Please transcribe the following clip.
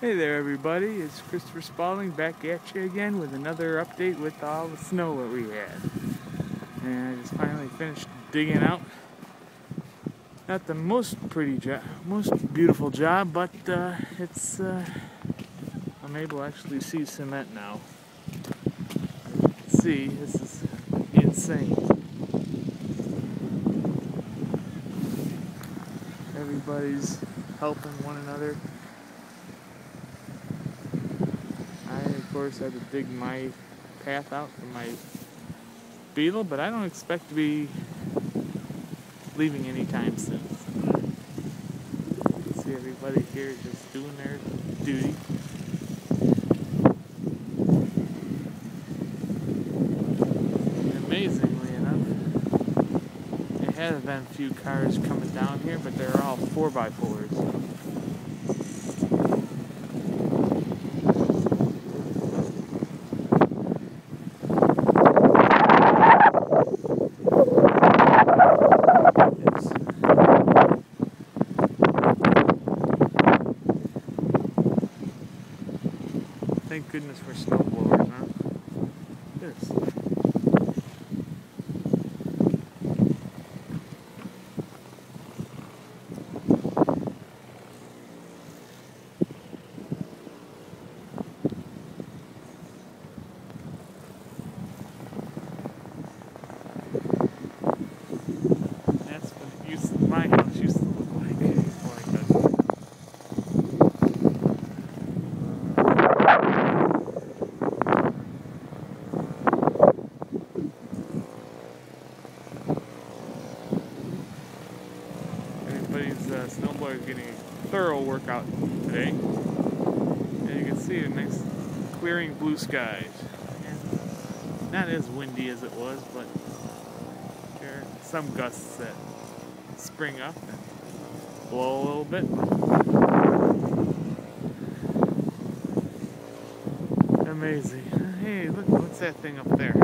Hey there everybody, it's Christopher Spalding back at you again with another update with all the snow that we had. And I just finally finished digging out. Not the most beautiful job, but I'm able to actually see cement now. As you can see, this is insane. Everybody's helping one another. Of course, I had to dig my path out for my beetle, but I don't expect to be leaving anytime soon. See everybody here just doing their duty. And amazingly enough, there have been a few cars coming down here, but they're all 4x4s. Thank goodness for snowblowers, huh? Yes. That's what my house used to look like before I got it. Everybody's snowblower is getting a thorough workout today. And you can see a nice clearing blue skies. And not as windy as it was, but there are some gusts that spring up and blow a little bit. Amazing. Hey, look, what's that thing up there?